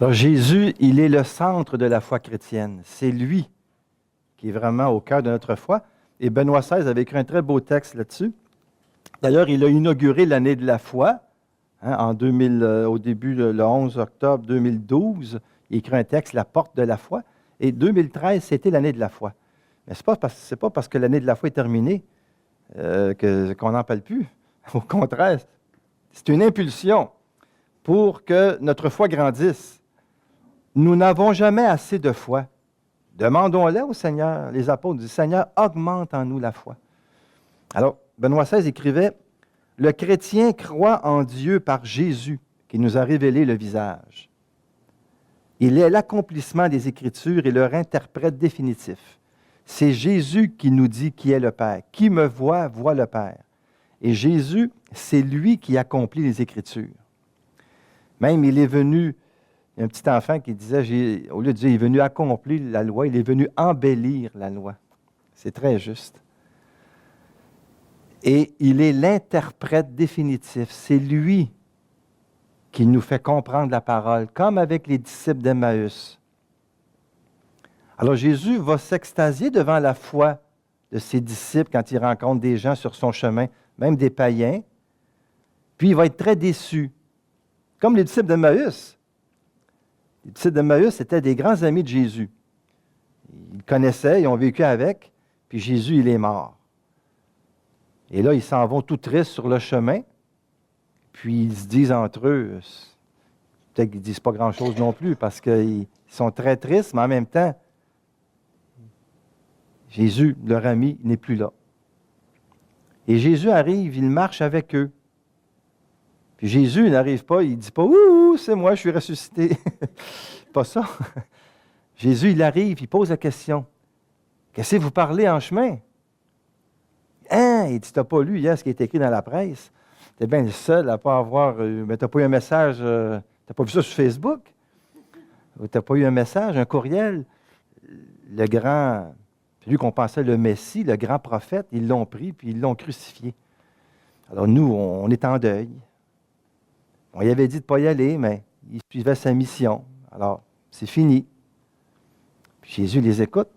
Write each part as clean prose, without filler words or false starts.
Alors Jésus, il est le centre de la foi chrétienne. C'est lui qui est vraiment au cœur de notre foi. Et Benoît XVI avait écrit un très beau texte là-dessus. D'ailleurs, il a inauguré l'année de la foi en 2000, au début, le 11 octobre 2012. Il a écrit un texte, La porte de la foi. Et 2013, c'était l'année de la foi. Mais ce n'est pas parce que l'année de la foi est terminée qu'on n'en parle plus. Au contraire, c'est une impulsion pour que notre foi grandisse. Nous n'avons jamais assez de foi. Demandons-le au Seigneur. Les apôtres disent, Seigneur, augmente en nous la foi. Alors, Benoît XVI écrivait, « Le chrétien croit en Dieu par Jésus, qui nous a révélé le visage. Il est l'accomplissement des Écritures et leur interprète définitif. C'est Jésus qui nous dit qui est le Père. Qui me voit, voit le Père. Et Jésus, c'est lui qui accomplit les Écritures. Même il est venu, il y a un petit enfant qui disait, au lieu de dire il est venu accomplir la loi, il est venu embellir la loi. C'est très juste. Et il est l'interprète définitif. C'est lui qui nous fait comprendre la parole, comme avec les disciples d'Emmaüs. Alors Jésus va s'extasier devant la foi de ses disciples quand il rencontre des gens sur son chemin, même des païens. Puis il va être très déçu, comme les disciples d'Emmaüs. Les disciples d'Emmaüs étaient des grands amis de Jésus. Ils le connaissaient, ils ont vécu avec, puis Jésus, il est mort. Et là, ils s'en vont tout tristes sur le chemin, puis ils se disent entre eux, peut-être qu'ils ne disent pas grand-chose non plus, parce qu'ils sont très tristes, mais en même temps, Jésus, leur ami, n'est plus là. Et Jésus arrive, il marche avec eux. Puis Jésus, il n'arrive pas, il ne dit pas « Ouh, c'est moi, je suis ressuscité. » Pas ça. Jésus, il arrive, il pose la question. « Qu'est-ce que vous parlez en chemin? » Hein? Il dit « Tu n'as pas lu hier ce qui est écrit dans la presse? Tu es bien le seul à ne pas avoir... mais tu n'as pas eu un message... tu n'as pas vu ça sur Facebook? Ou tu n'as pas eu un message, un courriel? Le grand... Celui qu'on pensait le Messie, le grand prophète, ils l'ont pris puis ils l'ont crucifié. Alors nous, on est en deuil. On lui avait dit de ne pas y aller, mais il suivait sa mission. Alors, c'est fini. Puis Jésus les écoute.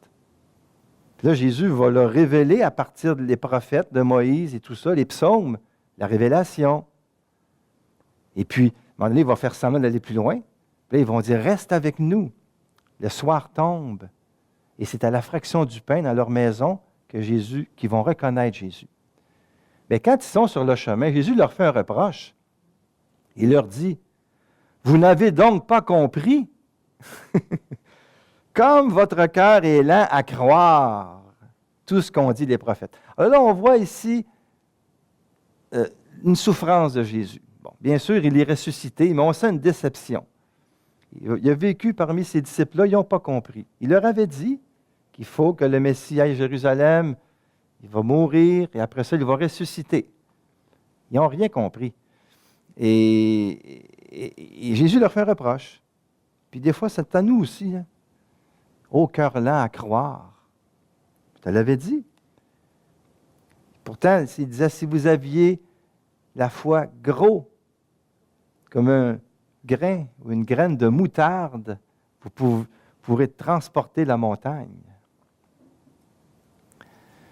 Puis là, Jésus va leur révéler à partir des prophètes, de Moïse et tout ça, les psaumes, la révélation. Et puis, à un moment donné, il va faire semblant d'aller plus loin. Puis là, ils vont dire, reste avec nous. Le soir tombe. Et c'est à la fraction du pain dans leur maison qu'ils vont reconnaître Jésus. Mais quand ils sont sur le chemin, Jésus leur fait un reproche. Il leur dit, « Vous n'avez donc pas compris, comme votre cœur est lent à croire tout ce qu'ont dit les prophètes. » Alors là, on voit ici une souffrance de Jésus. Bon, bien sûr, il est ressuscité, mais on sent une déception. Il a vécu parmi ses disciples-là, ils n'ont pas compris. Il leur avait dit qu'il faut que le Messie aille à Jérusalem, il va mourir, et après ça, il va ressusciter. Ils n'ont rien compris. Et Jésus leur fait un reproche. Puis des fois, c'est à nous aussi. Hein? Au cœur lent à croire. Je te l'avais dit. Pourtant, il disait, si vous aviez la foi gros, comme un grain ou une graine de moutarde, vous pourrez transporter la montagne.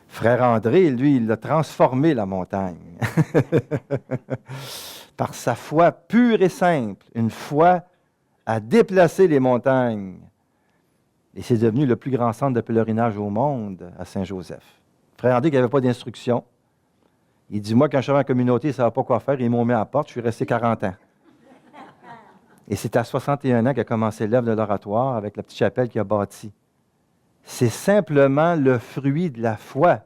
Frère André, lui, il a transformé la montagne. Par sa foi pure et simple, une foi à déplacer les montagnes. Et c'est devenu le plus grand centre de pèlerinage au monde, à Saint-Joseph. Frère André, qui n'avait pas d'instruction, il dit, moi, quand je suis en communauté, ça ne savait pas quoi faire, ils m'ont mis à la porte, je suis resté 40 ans. Et c'est à 61 ans qu'a commencé l'œuvre de l'oratoire avec la petite chapelle qu'il a bâtie. C'est simplement le fruit de la foi,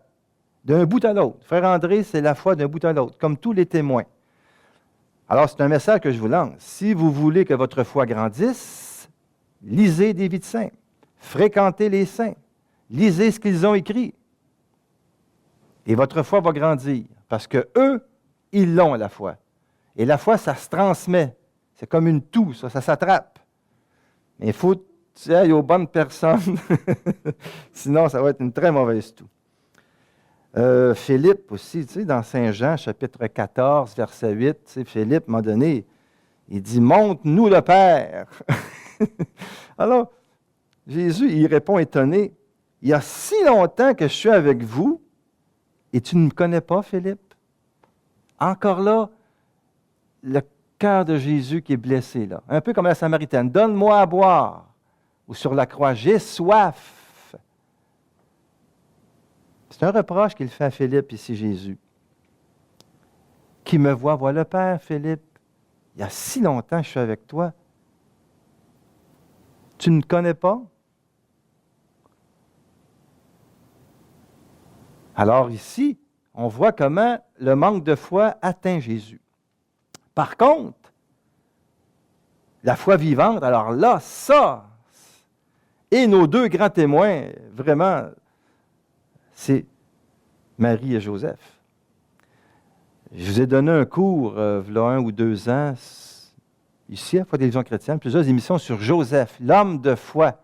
d'un bout à l'autre. Frère André, c'est la foi d'un bout à l'autre, comme tous les témoins. Alors, c'est un message que je vous lance. Si vous voulez que votre foi grandisse, lisez des vies de saints, fréquentez les saints, lisez ce qu'ils ont écrit. Et votre foi va grandir, parce que eux, ils l'ont, la foi. Et la foi, ça se transmet. C'est comme une toux, ça s'attrape. Mais il faut que tu ailles aux bonnes personnes, sinon ça va être une très mauvaise toux. Philippe aussi, tu sais, dans Saint Jean, chapitre 14, verset 8, tu sais, Philippe, à un moment donné, il dit « Montre-nous le Père ». Alors, Jésus, il répond étonné, « Il y a si longtemps que je suis avec vous, et tu ne me connais pas, Philippe? » Encore là, le cœur de Jésus qui est blessé, là. Un peu comme la Samaritaine. « Donne-moi à boire. » Ou sur la croix, « J'ai soif. » C'est un reproche qu'il fait à Philippe ici, Jésus. « Qui me voit, voit le Père, Philippe. Il y a si longtemps que je suis avec toi. Tu ne me connais pas? » Alors ici, on voit comment le manque de foi atteint Jésus. Par contre, la foi vivante, alors là, ça, et nos deux grands témoins, vraiment, c'est Marie et Joseph. Je vous ai donné un cours, il y a 1 ou 2 ans, ici, à la Foi Télévision chrétienne, plusieurs émissions sur Joseph, l'homme de foi.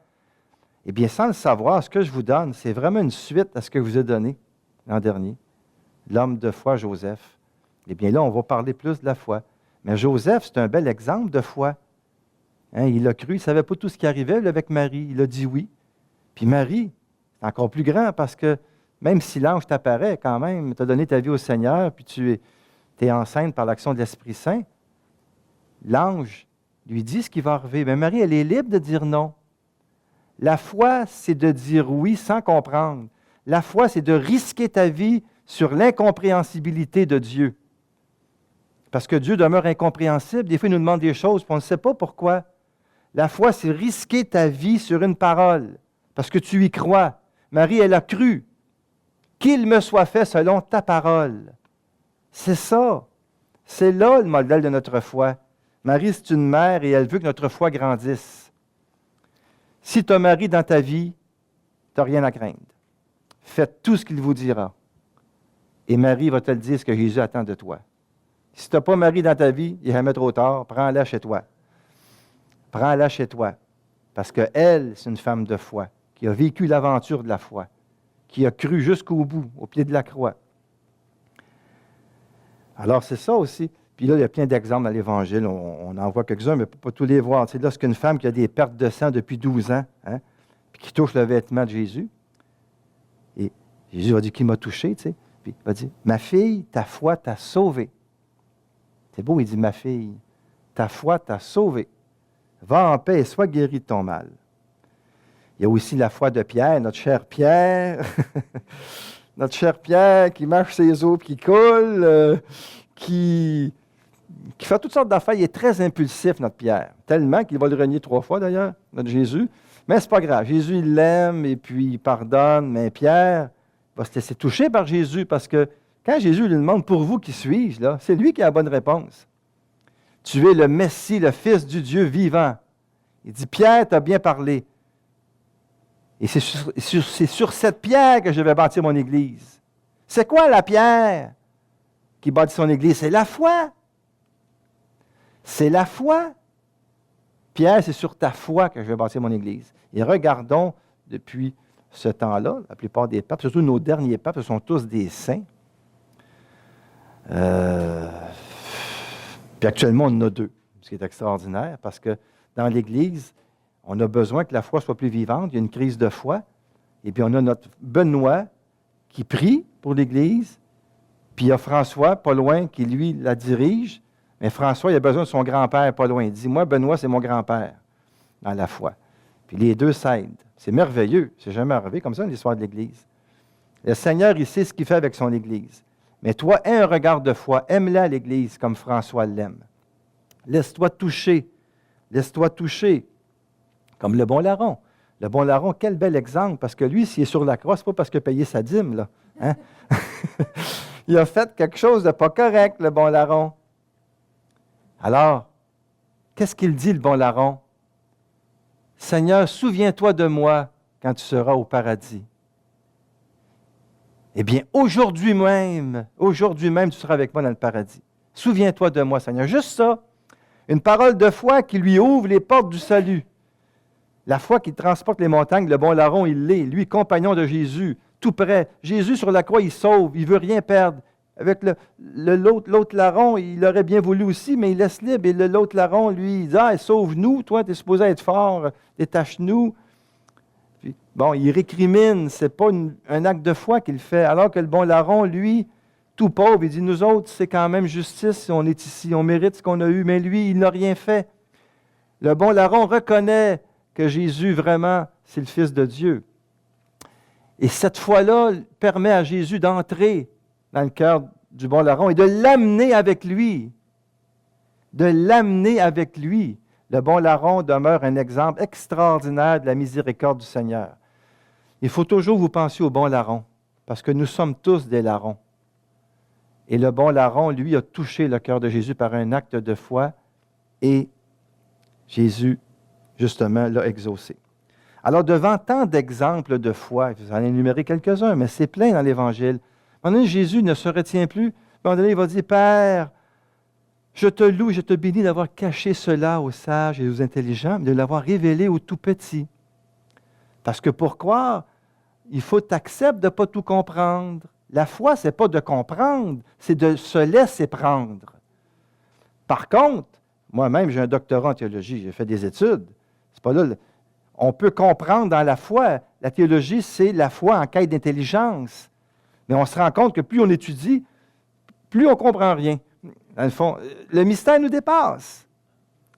Eh bien, sans le savoir, ce que je vous donne, c'est vraiment une suite à ce que je vous ai donné l'an dernier. L'homme de foi, Joseph. Eh bien, là, on va parler plus de la foi. Mais Joseph, c'est un bel exemple de foi. Hein, il a cru, il ne savait pas tout ce qui arrivait là, avec Marie. Il a dit oui. Puis Marie, c'est encore plus grand parce que même si l'ange t'apparaît quand même, tu as donné ta vie au Seigneur, puis tu es enceinte par l'action de l'Esprit Saint, l'ange lui dit ce qui va arriver. Mais Marie, elle est libre de dire non. La foi, c'est de dire oui sans comprendre. La foi, c'est de risquer ta vie sur l'incompréhensibilité de Dieu. Parce que Dieu demeure incompréhensible. Des fois, il nous demande des choses, puis on ne sait pas pourquoi. La foi, c'est risquer ta vie sur une parole, parce que tu y crois. Marie, elle a cru. Qu'il me soit fait selon ta parole. C'est ça. C'est là le modèle de notre foi. Marie, c'est une mère et elle veut que notre foi grandisse. Si tu as Marie dans ta vie, tu n'as rien à craindre. Faites tout ce qu'il vous dira. Et Marie va te le dire ce que Jésus attend de toi. Si tu n'as pas Marie dans ta vie, il est jamais trop tard, prends-la chez toi. Prends-la chez toi. Parce qu'elle, c'est une femme de foi, qui a vécu l'aventure de la foi, qui a cru jusqu'au bout, au pied de la croix. Alors, c'est ça aussi. Puis là, il y a plein d'exemples dans l'Évangile. On en voit quelques-uns, mais on ne peut pas tous les voir. C'est lorsqu'une femme qui a des pertes de sang depuis 12 ans, hein, puis qui touche le vêtement de Jésus, et Jésus va dire, qui m'a touché, tu sais? Puis il va dire, ma fille, ta foi t'a sauvée. C'est beau, il dit, ma fille, ta foi t'a sauvée. Va en paix et sois guérie de ton mal. Il y a aussi la foi de Pierre, notre cher Pierre, notre cher Pierre qui marche ses eaux, qui coule, qui fait toutes sortes d'affaires. Il est très impulsif, notre Pierre, tellement qu'il va le renier 3 fois d'ailleurs, notre Jésus. Mais c'est pas grave, Jésus, il l'aime et puis il pardonne, mais Pierre va se laisser toucher par Jésus parce que quand Jésus lui demande « Pour vous, qui suis-je » là, c'est lui qui a la bonne réponse. Tu es le Messie, le Fils du Dieu vivant. Il dit « Pierre, tu as bien parlé. Et c'est sur cette pierre que je vais bâtir mon Église. » C'est quoi la pierre qui bâtit son Église? C'est la foi. C'est la foi. Pierre, c'est sur ta foi que je vais bâtir mon Église. Et regardons depuis ce temps-là, la plupart des papes, surtout nos derniers papes, ce sont tous des saints. Puis actuellement, on en a 2, ce qui est extraordinaire, parce que dans l'Église, on a besoin que la foi soit plus vivante. Il y a une crise de foi. Et puis on a notre Benoît qui prie pour l'Église. Puis il y a François, pas loin, qui lui la dirige. Mais François, il a besoin de son grand-père, pas loin. Il dit, moi, Benoît, c'est mon grand-père dans la foi. Puis les deux s'aident. C'est merveilleux. C'est jamais arrivé comme ça dans l'histoire de l'Église. Le Seigneur, il sait ce qu'il fait avec son Église. Mais toi, aie un regard de foi. Aime-la, l'Église, comme François l'aime. Laisse-toi toucher. Laisse-toi toucher. Comme le bon larron. Le bon larron, quel bel exemple, parce que lui, s'il est sur la croix, ce n'est pas parce qu'il a payé sa dîme, là. Hein? Il a fait quelque chose de pas correct, le bon larron. Alors, qu'est-ce qu'il dit, le bon larron? Seigneur, souviens-toi de moi quand tu seras au paradis. Eh bien, aujourd'hui même, tu seras avec moi dans le paradis. Souviens-toi de moi, Seigneur. Juste ça. Une parole de foi qui lui ouvre les portes du salut. La foi qui transporte les montagnes, le bon larron, il l'est. Lui, compagnon de Jésus, tout près. Jésus sur la croix, il sauve, il ne veut rien perdre. avec l'autre larron, il aurait bien voulu aussi, mais il laisse libre. Et l'autre larron, lui, il dit, « Ah, sauve-nous, toi, tu es supposé être fort, détache-nous. » Bon, il récrimine, ce n'est pas un acte de foi qu'il fait, alors que le bon larron, lui, tout pauvre, il dit, nous autres, c'est quand même justice si on est ici, on mérite ce qu'on a eu, mais lui, il n'a rien fait. Le bon larron reconnaît que Jésus, vraiment, c'est le Fils de Dieu. Et cette foi-là permet à Jésus d'entrer dans le cœur du bon larron et de l'amener avec lui. De l'amener avec lui. Le bon larron demeure un exemple extraordinaire de la miséricorde du Seigneur. Il faut toujours vous penser au bon larron, parce que nous sommes tous des larrons. Et le bon larron, lui, a touché le cœur de Jésus par un acte de foi et Jésus, justement, l'a exaucé. Alors, devant tant d'exemples de foi, vous en énumérez quelques-uns, mais c'est plein dans l'Évangile. À un moment donné, Jésus ne se retient plus. À un moment donné, il va dire, « Père, je te loue, je te bénis d'avoir caché cela aux sages et aux intelligents, mais de l'avoir révélé aux tout-petits. » Parce que pour croire, il faut accepter de ne pas tout comprendre. La foi, ce n'est pas de comprendre, c'est de se laisser prendre. Par contre, moi-même, j'ai un doctorat en théologie, j'ai fait des études. C'est pas là. On peut comprendre dans la foi. La théologie, c'est la foi en quête d'intelligence. Mais on se rend compte que plus on étudie, plus on ne comprend rien. Dans le fond, le mystère nous dépasse.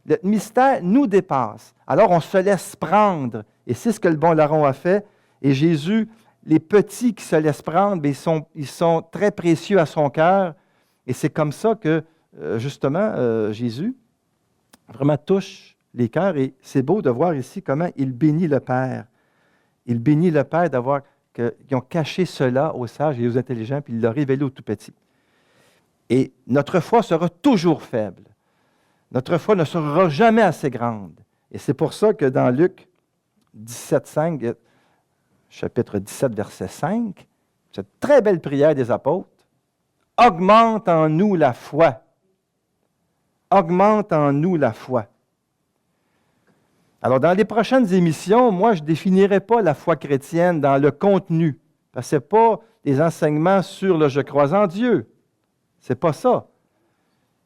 Le mystère nous dépasse. Alors, on se laisse prendre. Et c'est ce que le bon larron a fait. Et Jésus, les petits qui se laissent prendre, bien, ils sont très précieux à son cœur. Et c'est comme ça que, justement, Jésus vraiment touche les cœurs. Et c'est beau de voir ici comment il bénit le Père. Il bénit le Père d'avoir qu'ils ont caché cela aux sages et aux intelligents, puis il l'a révélé aux tout-petits. Et notre foi sera toujours faible. Notre foi ne sera jamais assez grande. Et c'est pour ça que dans Luc 17,5, chapitre 17, verset 5, cette très belle prière des apôtres, « Augmente en nous la foi. » Augmente en nous la foi. Alors, dans les prochaines émissions, moi, je ne définirai pas la foi chrétienne dans le contenu, parce que ce n'est pas des enseignements sur le « je crois en Dieu ». Ce n'est pas ça.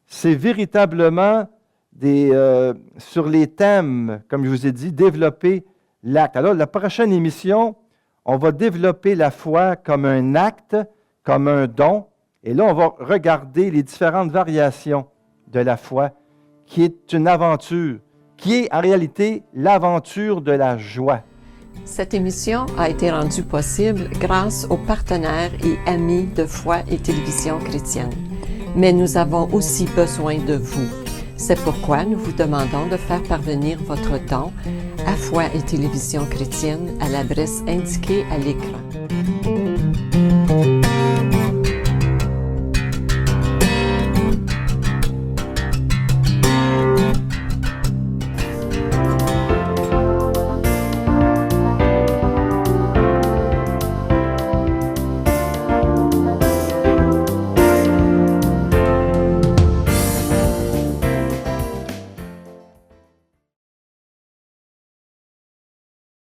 C'est véritablement sur les thèmes, comme je vous ai dit, développer l'acte. Alors, la prochaine émission, on va développer la foi comme un acte, comme un don, et là, on va regarder les différentes variations de la foi, qui est une aventure, qui est en réalité l'aventure de la joie. Cette émission a été rendue possible grâce aux partenaires et amis de Foi et Télévision chrétienne. Mais nous avons aussi besoin de vous. C'est pourquoi nous vous demandons de faire parvenir votre don à Foi et Télévision chrétienne à l'adresse indiquée à l'écran.